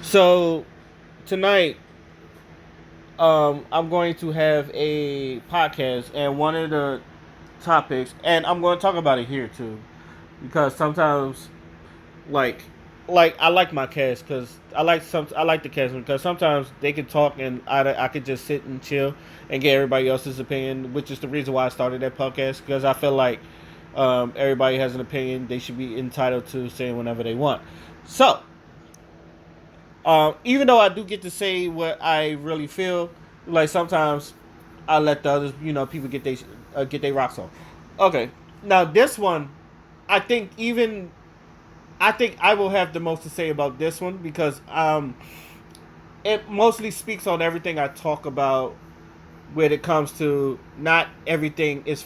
So tonight, I'm going to have a podcast, and one of the topics, and I'm going to talk about it here too, because sometimes, like, like I like my cast because I like the cast because sometimes they can talk and I could just sit and chill and get everybody else's opinion, which is the reason why I started that podcast because I feel like everybody has an opinion, they should be entitled to say whenever they want. So even though I do get to say what I really feel, like sometimes I let the others, people get their rocks on. Okay, now this one, I think even I think I will have the most to say about this one because it mostly speaks on everything I talk about when it comes to not everything is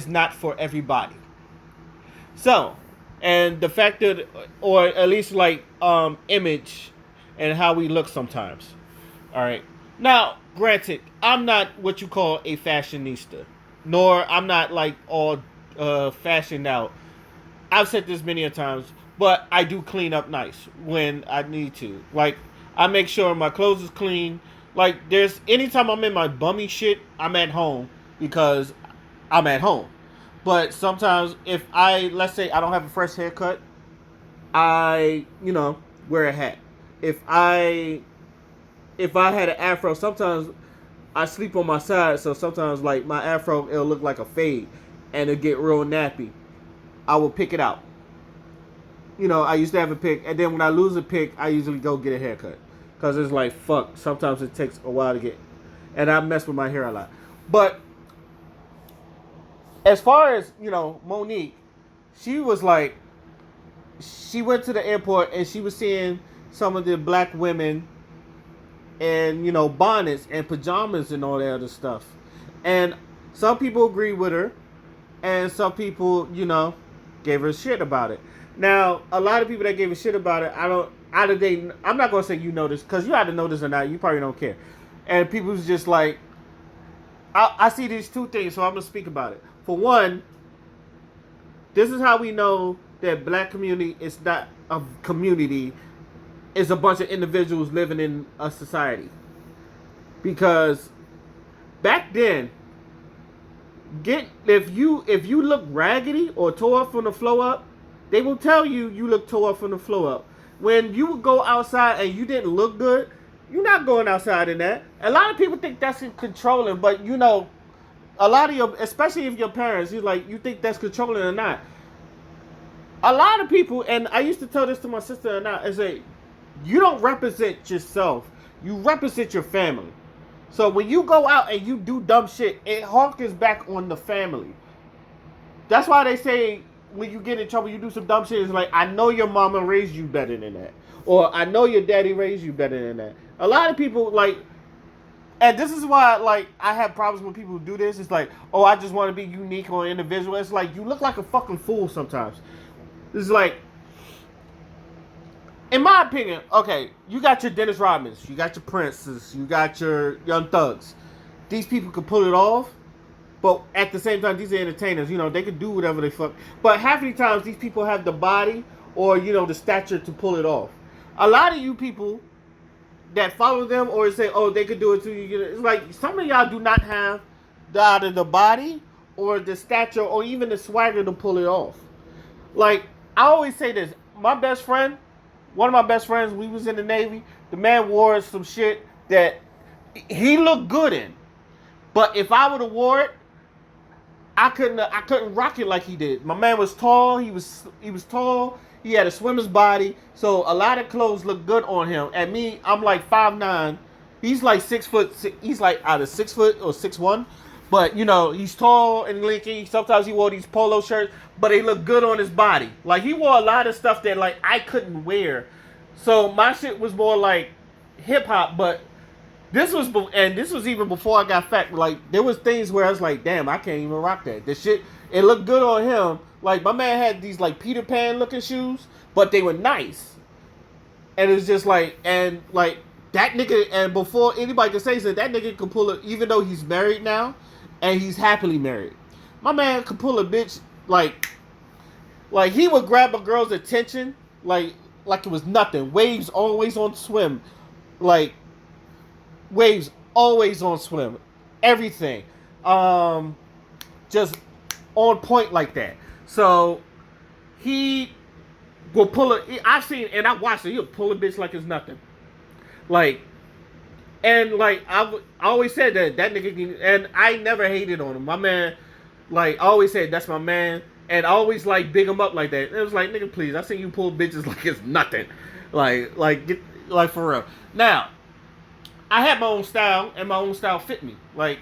not for everybody. So, and the fact that, or at least like image and how we look sometimes. All right. Now, granted, I'm not what you call a fashionista, nor I'm not like all fashioned out. I've said this many a times, but I do clean up nice when I need to. Like, I make sure my clothes is clean. Like, there's anytime I'm in my bummy shit, I'm at home because I'm at home. But sometimes if let's say I don't have a fresh haircut, I, wear a hat. If I if I had an afro, sometimes I sleep on my side, so sometimes like my afro it'll look like a fade and it'll get real nappy. I will pick it out. I used to have a pick, and then when I lose a pick, I usually go get a haircut because it's like fuck. Sometimes it takes a while to get, and I mess with my hair a lot. But as far as Monique, she was like, she went to the airport and she was seeing some of the black women and bonnets and pajamas and all that other stuff, and some people agree with her, and some people gave her shit about it. Now, a lot of people that gave a shit about it, I don't. Out of they, I'm not gonna say you know this because you either know this or not. You probably don't care. And people's just like, I see these two things, so I'm gonna speak about it. For one, this is how we know that black community is not a community; it's a bunch of individuals living in a society. Because back then, if you look raggedy or tore up from the flow up, they will tell you look tore up from the flow up. When you would go outside and you didn't look good, you're not going outside in that. A lot of people think that's controlling, but a lot of your, especially if your parents, you think that's controlling or not. A lot of people, and I used to tell this to my sister and I say, you don't represent yourself, you represent your family. So when you go out and you do dumb shit, it harkens back on the family. That's why they say when you get in trouble, you do some dumb shit. It's like, I know your mama raised you better than that, or I know your daddy raised you better than that. A lot of people and this is why I have problems when people do this. It's like, oh, I just want to be unique or individual. It's like you look like a fucking fool sometimes. It's like, in my opinion, okay, you got your Dennis Rodmans, you got your Princes, you got your Young Thugs. These people could pull it off, but at the same time, these are entertainers. They could do whatever they fuck. But half of the times, these people have the body or the stature to pull it off. A lot of you people that follow them or say, oh, they could do it too. It's like some of y'all do not have either the body or the stature or even the swagger to pull it off. Like, I always say this. My best friend, one of my best friends, we was in the Navy. The man wore some shit that he looked good in. But if I would have wore it, I couldn't rock it like he did. My man was tall. He was tall. He had a swimmer's body. So a lot of clothes look good on him. And me, I'm like 5'9". He's like 6 foot. He's like either 6 foot or 6'1". But he's tall and lanky. Sometimes he wore these polo shirts, but they look good on his body. Like he wore a lot of stuff that like I couldn't wear. So my shit was more like hip hop, but this was even before I got fat. Like there was things where I was like, damn, I can't even rock that. This shit, it looked good on him. Like my man had these like Peter Pan looking shoes, but they were nice. And it's just like, and like that nigga, and before anybody could say something, that nigga could pull it, even though he's married now, and he's happily married. My man could pull a bitch like he would grab a girl's attention, like like it was nothing. Waves always on swim, like waves always on swim. Everything, um, just on point like that. So he will pull a. I've seen and I watched it. He'll pull a bitch like it's nothing. Like and like I always said that nigga can, and I never hated on him. My man, like I always said that's my man, and I always like big him up like that. It was like nigga, please, I seen you pull bitches like it's nothing, get like for real. Now I had my own style, and my own style fit me. My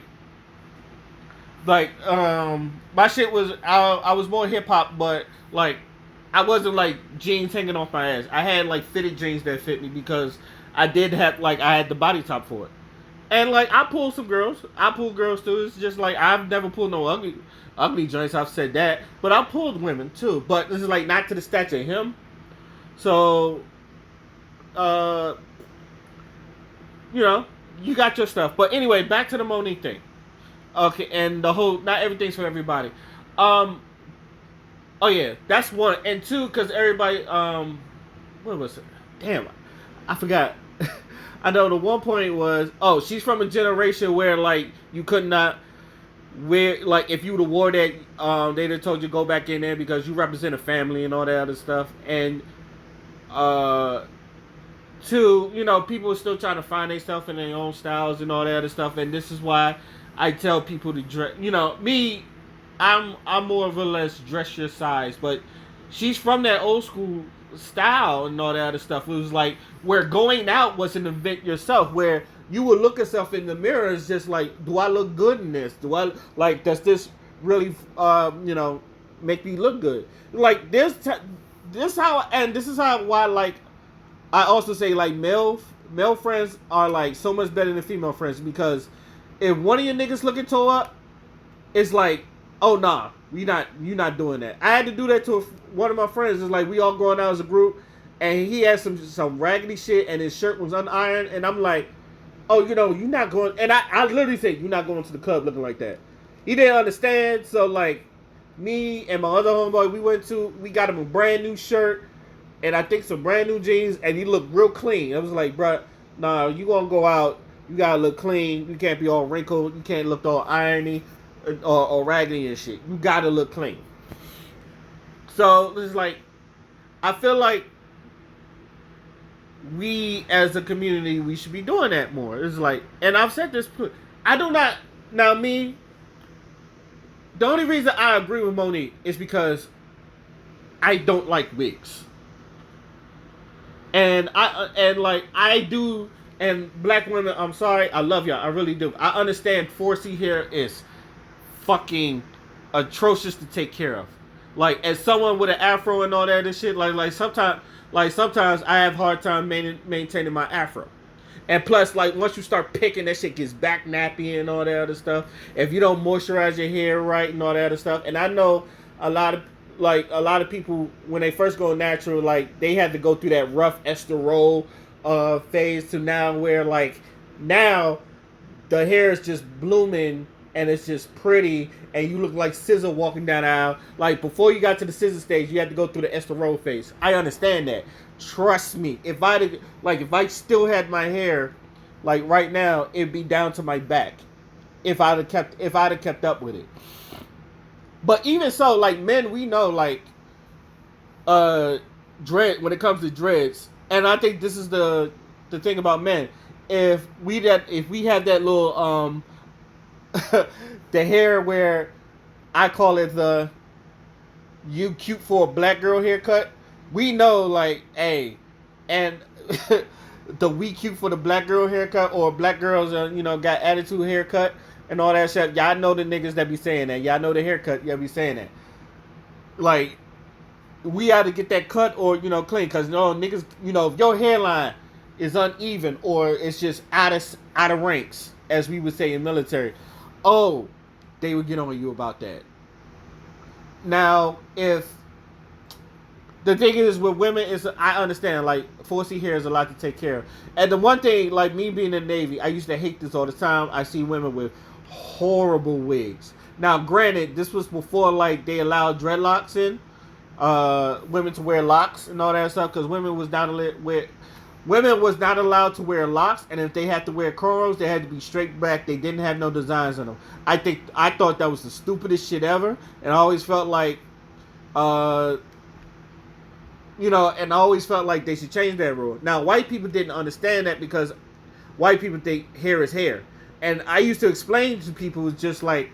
shit was I was more hip hop, but like I wasn't like jeans hanging off my ass. I had like fitted jeans that fit me because I did have like I had the body top for it. And like I pulled some girls. I pulled girls too. It's just like I've never pulled no ugly joints. I've said that. But I pulled women too. But this is like not to the stature of him. So you know, you got your stuff. But anyway, back to the Monique thing. Okay, and the whole not everything's for everybody. Oh yeah, that's one. And two, because everybody what was it? Damn, I forgot. I know the one point was, oh, she's from a generation where like you could not wear, like if you would have wore that, they'd have told you go back in there because you represent a family and all that other stuff. And two, you know, people are still trying to find themselves in their own styles and all that other stuff. And this is why I tell people to dress. You know, me, I'm more or less dress your size, but she's from that old school style and all that other stuff. It was like where going out was an event yourself, where you would look yourself in the mirror and just like, do I look good in this? Do I like, does this really you know, make me look good? Like this is how why like I also say like male friends are like so much better than female friends, because if one of your niggas looking toe up, it's like, oh nah, you not doing that. I had to do that to one of my friends. It's like we all going out as a group, and he had some raggedy shit, and his shirt was unironed, and I'm like, oh, you know, you're not going. And I literally said, you're not going to the club looking like that. He didn't understand, so like me and my other homeboy, we got him a brand new shirt, and I think some brand new jeans, and he looked real clean. I was like, bro, nah, you gonna go out, you gotta look clean. You can't be all wrinkled. You can't look all irony or raggedy and shit. You gotta look clean. So it's like, I feel like we as a community, we should be doing that more. It's like, and I've said this, I do not, now me, the only reason I agree with Monique is because I don't like wigs. And I do, and black women, I'm sorry, I love y'all, I really do. I understand 4C hair is fucking atrocious to take care of. Like, as someone with an afro and all that and shit, like sometimes I have hard time maintaining my afro. And plus, like, once you start picking, that shit gets back nappy and all that other stuff. If you don't moisturize your hair right and all that other stuff. And I know a lot of people, when they first go natural, like, they had to go through that rough esterol phase to now where, like, now the hair is just blooming and it's just pretty, and you look like SZA walking down the aisle. Like, before you got to the SZA stage, you had to go through the esterol phase. I understand that. Trust me. If I still had my hair, like right now, it'd be down to my back. If I'd have kept up with it. But even so, like, men, we know, like, dread, when it comes to dreads, and I think this is the thing about men. If we have that little the hair where I call it the "you cute for a black girl" haircut, we know, like, hey, and the "we cute for the black girl" haircut, or black girls got attitude haircut and all that shit. Y'all know the niggas that be saying that. Y'all know the haircut. Y'all be saying that. Like, we had to get that cut or clean, because niggas, if your hairline is uneven or it's just out of ranks, as we would say in military, oh, they would get on you about that. Now, if the thing is with women, is I understand, like, 4C hair is a lot to take care of. And the one thing, like me being in the Navy, I used to hate this all the time. I see women with horrible wigs. Now, granted, this was before, like, they allowed dreadlocks in. women to wear locks and all that stuff because women was not allowed to wear locks, and if they had to wear cornrows, they had to be straight back. They didn't have no designs on them. I thought that was the stupidest shit ever, and I always felt like, and I always felt like they should change that rule. Now, white people didn't understand that because white people think hair is hair, and I used to explain to people it's just like,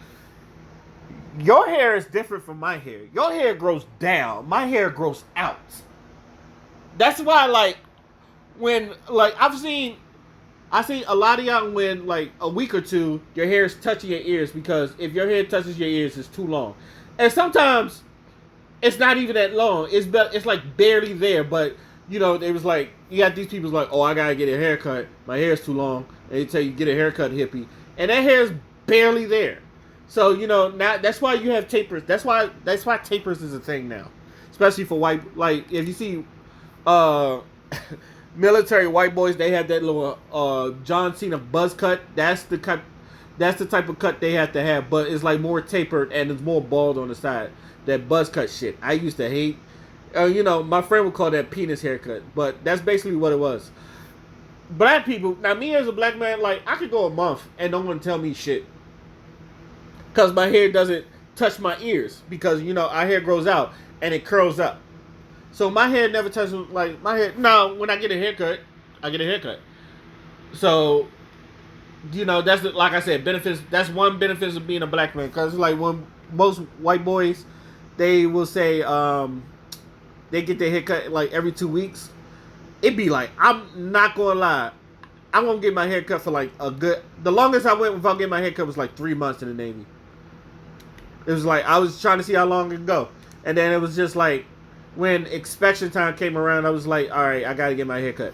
your hair is different from my hair. Your hair grows down. My hair grows out. That's why, like, when, like, I've seen a lot of y'all when, like, a week or two, your hair is touching your ears because if your hair touches your ears, it's too long. And sometimes it's not even that long. It's like barely there, but, it was like, you got these people like, oh, I gotta get a haircut. My hair's too long. And they tell you, get a haircut, hippie. And that hair's barely there. So, now that's why you have tapers. That's why tapers is a thing now. Especially for white, like, if you see military white boys, they have that little John Cena buzz cut. That's the type of cut they have to have, but it's like more tapered and it's more bald on the side. That buzz cut shit. I used to hate. My friend would call that penis haircut, but that's basically what it was. Black people, now me as a black man, like, I could go a month and no one tell me shit. Because my hair doesn't touch my ears. Because, our hair grows out and it curls up. So my hair never touches, like, my hair. Now, when I get a haircut, I get a haircut. So, that's, like I said, benefits. That's one benefit of being a black man. Because, like, when most white boys, they will say, they get their haircut, like, every 2 weeks. It'd be like, I'm not going to lie. I'm going to get my hair cut for, like, the longest I went without getting my hair cut was, like, 3 months in the Navy. It was like, I was trying to see how long it could go. And then it was just like, when inspection time came around, I was like, all right, I got to get my hair cut.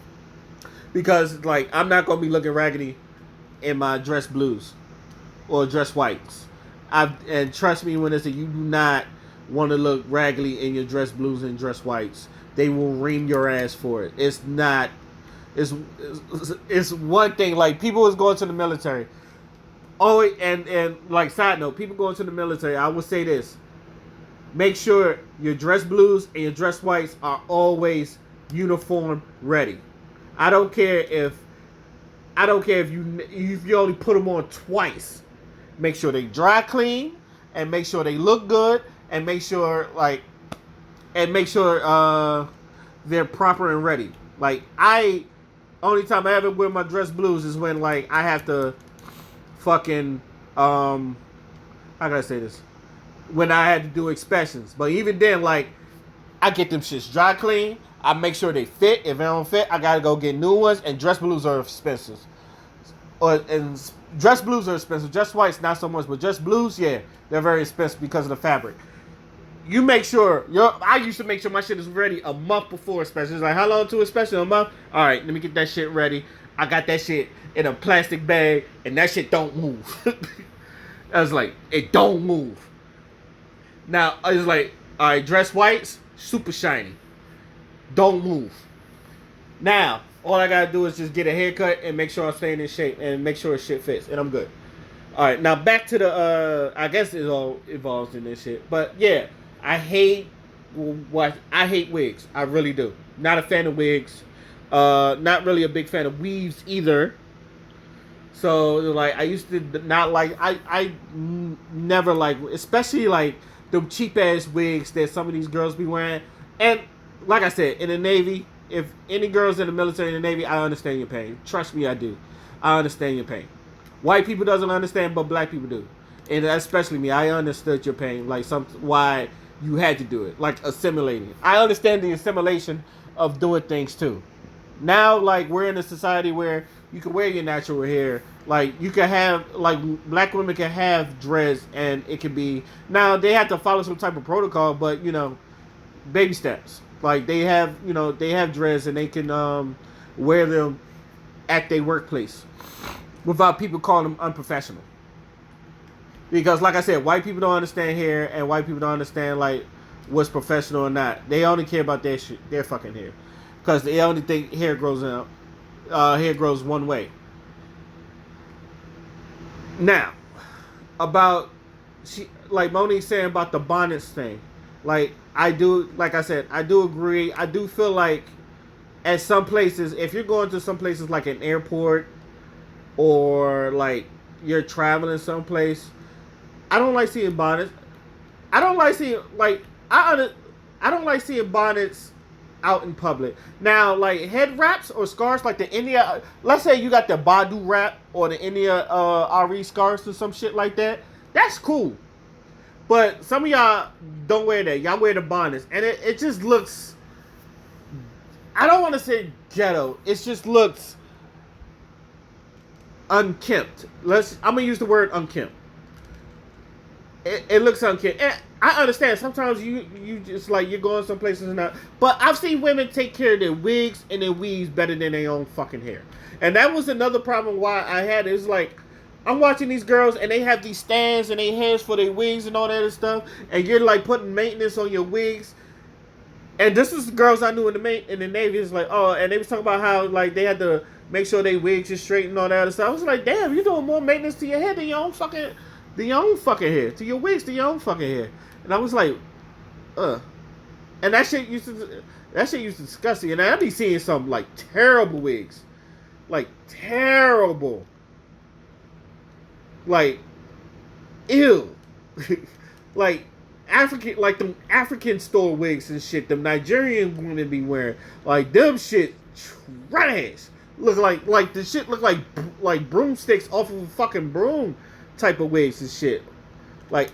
Because, like, I'm not going to be looking raggedy in my dress blues or dress whites. And trust me when I say you do not want to look raggedy in your dress blues and dress whites. They will ream your ass for it. It's not, it's one thing, like, people was going to the military. Oh, and like, side note, people going to the military, I would say this. Make sure your dress blues and your dress whites are always uniform ready. I don't care if you only put them on twice. Make sure they dry clean and make sure they look good and make sure they're proper and ready. Like, only time I ever wear my dress blues is when, like, I have to fucking, how can I say this? When I had to do inspections. But even then, like, I get them shits dry clean. I make sure they fit. If they don't fit, I gotta go get new ones. And dress blues are expensive. Dress blues are expensive. Dress whites, not so much. But dress blues, yeah, they're very expensive because of the fabric. You make sure, I used to make sure my shit is ready a month before inspection. It's like, how long to inspection? A month? All right, let me get that shit ready. I got that shit in a plastic bag, and that shit don't move. I was like, it don't move. Now, I was like, all right, dress whites, super shiny. Don't move. Now, all I gotta do is just get a haircut and make sure I'm staying in shape and make sure shit fits, and I'm good. All right, now back to the, I guess it all evolves in this shit. But yeah, I hate wigs. I really do. Not a fan of wigs. Not really a big fan of weaves either. So, like, I used to not like, I never like, especially like the cheap ass wigs that some of these girls be wearing. And like I said, in the Navy, if any girls in the military, in the Navy, I understand your pain. Trust me, I do. I understand your pain. White people doesn't understand, but black people do. And especially me, I understood your pain, like why you had to do it, like assimilating. I understand the assimilation of doing things too. Now, like, we're in a society where you can wear your natural hair. Like, you can have, like, black women can have dreads, and it can be, now they have to follow some type of protocol, but, baby steps. Like, they have dreads, and they can wear them at their workplace without people calling them unprofessional. Because, like I said, white people don't understand hair, and white people don't understand, like, what's professional or not. They only care about their fucking hair. Because they only think hair grows one way. Now, about, like Monique saying about the bonnets thing. Like I do, like I said, I do agree. I do feel like at some places, if you're going to some places like an airport or like you're traveling someplace, I don't like seeing bonnets. I don't like seeing like I don't like seeing bonnets out in public. Now, like head wraps or scarves, like the India. Let's say you got the Badu wrap or the India RE scarves or some shit like that. That's cool. But some of y'all don't wear that. Y'all wear the bonnets, and it just looks. I don't want to say ghetto. It just looks unkempt. I'm gonna use the word unkempt. It looks unkempt. And I understand. Sometimes you just like you're going some places and not. But I've seen women take care of their wigs and their weaves better than their own fucking hair. And that was another problem why I had it. It's like I'm watching these girls and they have these stands and their hairs for their wigs and all that other stuff, and you're like putting maintenance on your wigs. And this is the girls I knew in the Navy. It's like, oh, and they was talking about how like they had to make sure they wigs are straight and all that other stuff. I was like, damn, you're doing more maintenance to your head than your own fucking hair, to your wigs, to your own fucking hair. And I was like, and that shit used to disgust me. And I'd be seeing some like terrible wigs, like terrible, like ew, like them African store wigs and shit. Them Nigerian women be wearing like them shit trash. Look like the shit look like broomsticks off of a fucking broom type of wigs and shit. Like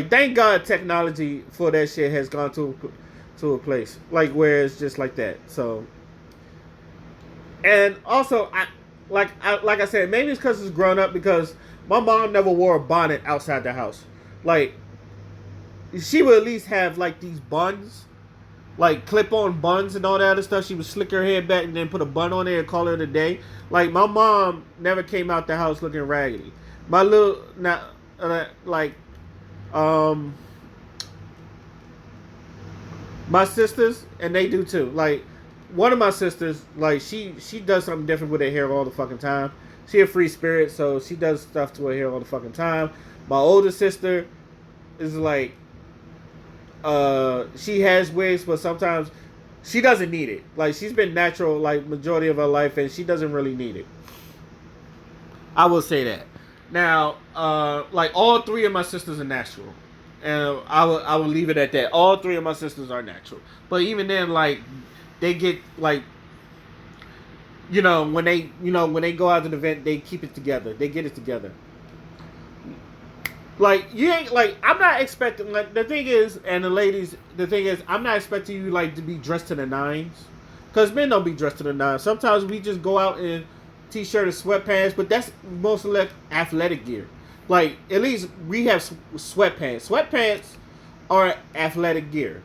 thank God technology for that shit has gone to a place like where it's just like that. So, and also like I said, maybe it's because it's grown up, because my mom never wore a bonnet outside the house. Like she would at least have like these buns, like clip-on buns and all that other stuff. She would slick her hair back and then put a bun on there and call it a day. Like my mom never came out the house looking raggedy. My little my sisters, and they do too. Like one of my sisters, like she does something different with her hair all the fucking time. She a free spirit, so she does stuff to her hair all the fucking time. My older sister is like, she has wigs, but sometimes she doesn't need it. Like she's been natural like majority of her life, and she doesn't really need it. I will say that. Now, like all three of my sisters are natural, and I will leave it at that. All three of my sisters are natural, but even then, like they get like, when they go out to the event, they keep it together. They get it together. Like you ain't like I'm not expecting, like the thing is, and the ladies, the thing is, I'm not expecting you like to be dressed to the nines, because men don't be dressed to the nines. Sometimes we just go out in t-shirt and sweatpants, but that's mostly like athletic gear. Like at least we have sweatpants. Sweatpants are athletic gear,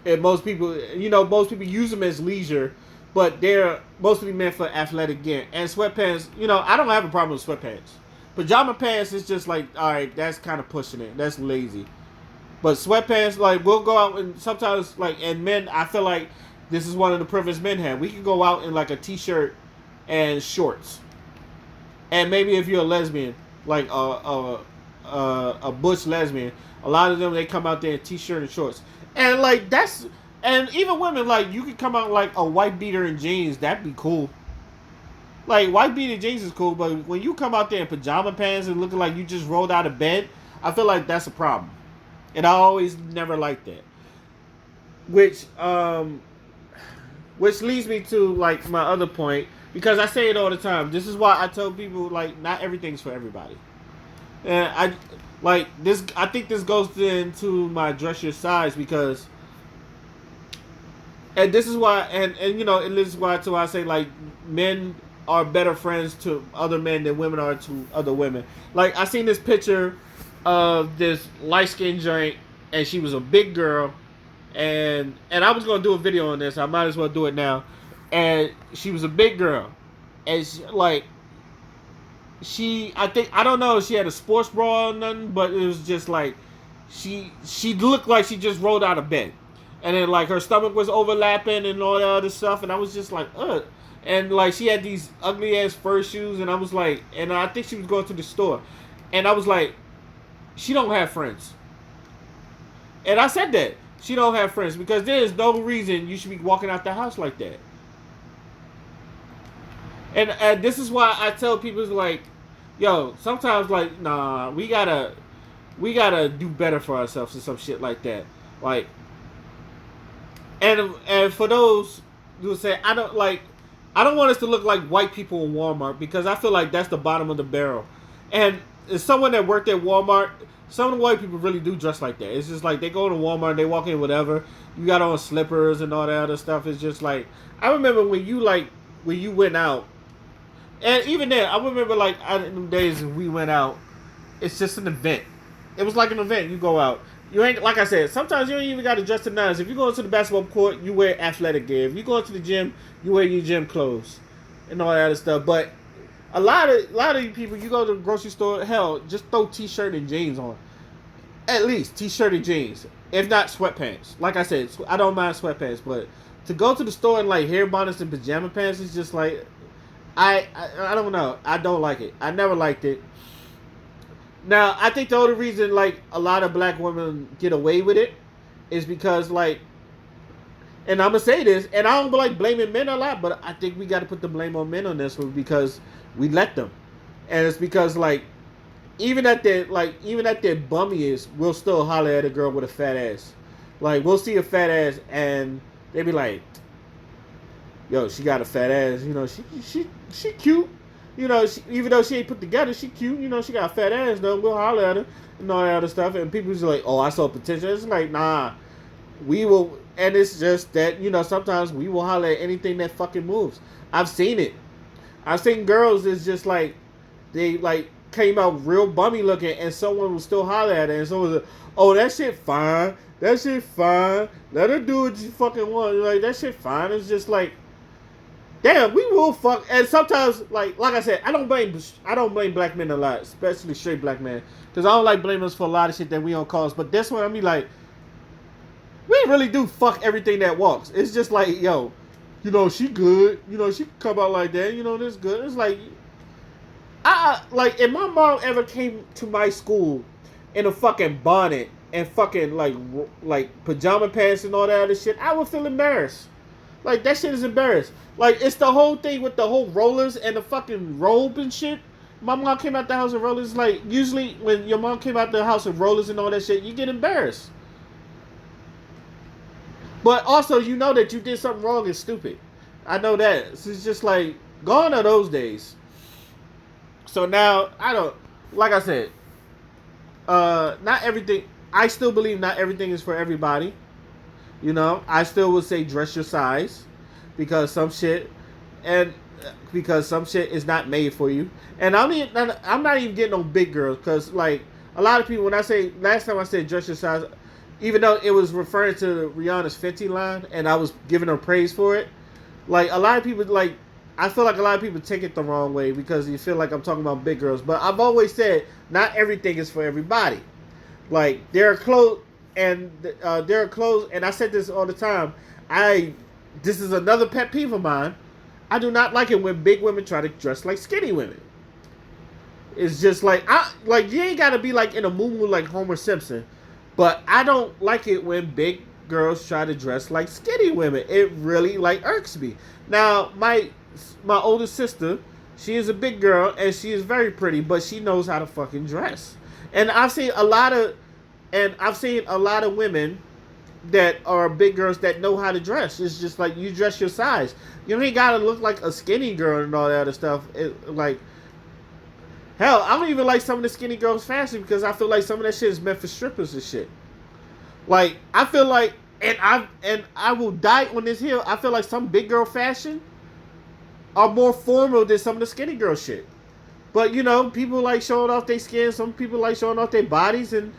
and most people use them as leisure, but they're mostly meant for athletic gear. And sweatpants, I don't have a problem with sweatpants. Pajama pants is just like, all right, that's kind of pushing it. That's lazy. But sweatpants, like we'll go out and sometimes like, and men, I feel like this is one of the privileged men have. We can go out in like a t-shirt and shorts, and maybe if you're a lesbian, like a butch lesbian, a lot of them they come out there in t-shirt and shorts, and like that's, and even women, like you could come out like a white beater and jeans, that'd be cool. Like white beater jeans is cool, but when you come out there in pajama pants and looking like you just rolled out of bed, I feel like that's a problem, and I always never liked that. Which leads me to like my other point. Because I say it all the time. This is why I tell people, like, not everything's for everybody. And I think this goes into my dress your size, because, and this is why, and this is why too I say like men are better friends to other men than women are to other women. Like I seen this picture of this light skinned joint, and she was a big girl, and I was gonna do a video on this. I might as well do it now. And she was a big girl, and I don't know if she had a sports bra or nothing, but it was just like she looked like she just rolled out of bed, and then like her stomach was overlapping and all that other stuff, and I was just like, ugh. And like she had these ugly ass fur shoes, and I was like, and I think she was going to the store, and I was like, she don't have friends. And I said that she don't have friends because there is no reason you should be walking out the house like that. And this is why I tell people like, yo, sometimes like, nah, we gotta do better for ourselves and some shit like that. Like, and for those who say I don't want us to look like white people in Walmart because I feel like that's the bottom of the barrel. And as someone that worked at Walmart, some of the white people really do dress like that. It's just like they go to Walmart, they walk in whatever. You got on slippers and all that other stuff. It's just like I remember when you went out, and even then I remember like in them days when we went out. It's just an event. It was like an event. You go out. You ain't like I said. Sometimes you ain't even got to dress to nines. If you go into the basketball court, you wear athletic gear. If you go into the gym, you wear your gym clothes and all that other stuff. But a lot of you people, you go to the grocery store, hell, just throw t-shirt and jeans on. At least t-shirt and jeans, if not sweatpants. Like I said, I don't mind sweatpants, but to go to the store in like hair bonnets and pajama pants is just like I don't know. I don't like it. I never liked it. Now, I think the only reason, like, a lot of black women get away with it is because, like, and I'm going to say this, and I don't like blaming men a lot, but I think we got to put the blame on men on this one because we let them. And it's because, like, even at their bummiest, we'll still holler at a girl with a fat ass. Like, we'll see a fat ass, and they be like, yo, she got a fat ass, you know, she cute. You know, even though she ain't put together, she cute. You know, she got a fat ass, though. We'll holler at her and all that other stuff. And people just like, oh, I saw potential. It's like, nah. We will, and it's just that, you know, sometimes we will holler at anything that fucking moves. I've seen it. I've seen girls that's just like, they like came out real bummy looking and someone will still holler at her. And someone was like, oh, that shit fine. That shit fine. Let her do what you fucking want. Like, that shit fine. It's just like, damn, we will fuck. And sometimes, like I said, I don't blame black men a lot, especially straight black men, because I don't like blaming us for a lot of shit that we don't cause. But this one, I mean, like, we really do fuck everything that walks. It's just like, yo, you know, she good. You know, she can come out like that. You know, this good. It's like, like, if my mom ever came to my school in a fucking bonnet and fucking like pajama pants and all that other shit, I would feel embarrassed. Like, that shit is embarrassed. Like, it's the whole thing with the whole rollers and the fucking robe and shit. My mom came out the house with rollers. Like, usually when your mom came out the house with rollers and all that shit, you get embarrassed. But also, you know that you did something wrong and stupid. I know that. So it's just like, gone are those days. So now, like I said, not everything, I still believe not everything is for everybody. You know, I still would say dress your size because some shit is not made for you. And I'm not even getting on big girls because, like, a lot of people, when I say, last time I said dress your size, even though it was referring to Rihanna's Fenty line and I was giving her praise for it, like, a lot of people, like, I feel like a lot of people take it the wrong way because you feel like I'm talking about big girls. But I've always said not everything is for everybody. Like, there are clothes. And there are clothes, and I said this all the time. This is another pet peeve of mine. I do not like it when big women try to dress like skinny women. It's just like you ain't gotta be like in a moo like Homer Simpson, but I don't like it when big girls try to dress like skinny women. It really like irks me. Now my older sister, she is a big girl and she is very pretty, but she knows how to fucking dress. And I've seen a lot of women that are big girls that know how to dress. It's just like, you dress your size. You ain't gotta look like a skinny girl and all that other stuff. Like, hell, I don't even like some of the skinny girls fashion because I feel like some of that shit is meant for strippers and shit. Like, I feel like, and I will die on this hill, I feel like some big girl fashion are more formal than some of the skinny girl shit. But, you know, people like showing off their skin. Some people like showing off their bodies. And,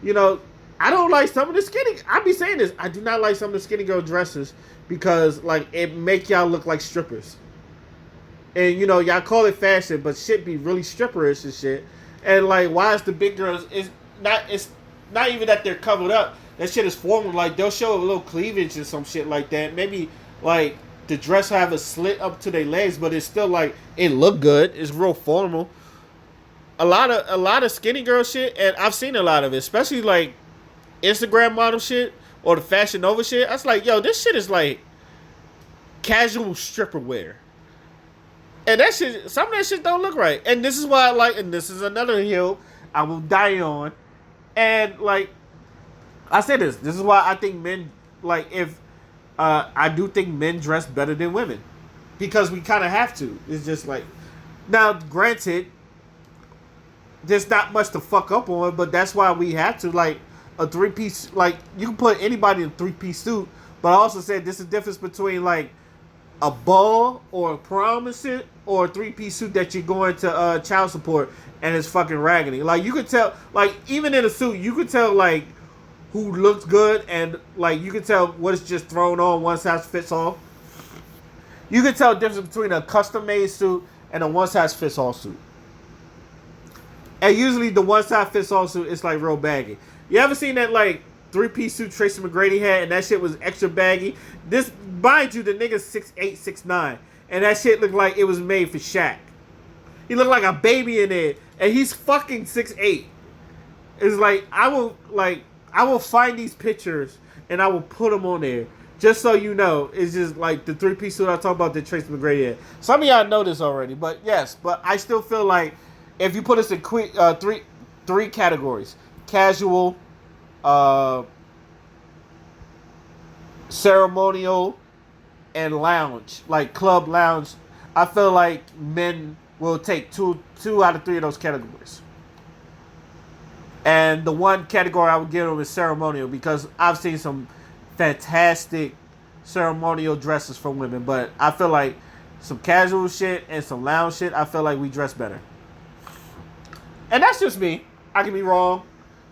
you know, I don't like some of the skinny. I be saying this. I do not like some of the skinny girl dresses because, like, it make y'all look like strippers. And, you know, y'all call it fashion, but shit be really stripperish and shit. And, like, why is the big girls, it's not even that they're covered up. That shit is formal. Like, they'll show a little cleavage and some shit like that. Maybe, like, the dress have a slit up to their legs, but it's still, like, it look good. It's real formal. A lot of skinny girl shit, and I've seen a lot of it, especially, like, Instagram model shit or the Fashion Nova shit, I was like, yo, this shit is like casual stripper wear. And that shit, some of that shit don't look right. And this is why I like, and this is another hill I will die on. And like I said this is why I think men, like, if I do think men dress better than women. Because we kind of have to. It's just like, now granted, there's not much to fuck up on, but that's why we have to. Like, a 3-piece, like, you can put anybody in a 3-piece suit, but I also said there's a difference between like a ball or a prom and shit, or a 3-piece suit that you're going to child support and it's fucking raggedy. Like, you could tell, like, even in a suit, you could tell like who looks good, and like you could tell what is just thrown on, one size fits all. You can tell the difference between a custom made suit and a one size fits all suit. And usually the one size fits all suit is like real baggy. You ever seen that like 3-piece suit Tracy McGrady had, and that shit was extra baggy? This, mind you, the nigga's 6'8", 6'9", and that shit looked like it was made for Shaq. He looked like a baby in it, and he's fucking 6'8". It's like, I will find these pictures and I will put them on there. Just so you know, it's just like the 3-piece suit I talk about that Tracy McGrady had. Some of y'all know this already, but yes. But I still feel like if you put us in three categories: casual, ceremonial, and lounge, like club lounge, I feel like men will take two out of 3 of those categories. And the one category I would give them is ceremonial, because I've seen some fantastic ceremonial dresses for women, but I feel like some casual shit and some lounge shit, I feel like we dress better. And that's just me. I can be wrong,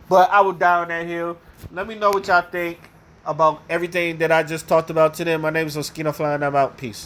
but I would die on that hill. Let me know what y'all think about everything that I just talked about today. My name is Oskino Fly, and I'm out. Peace.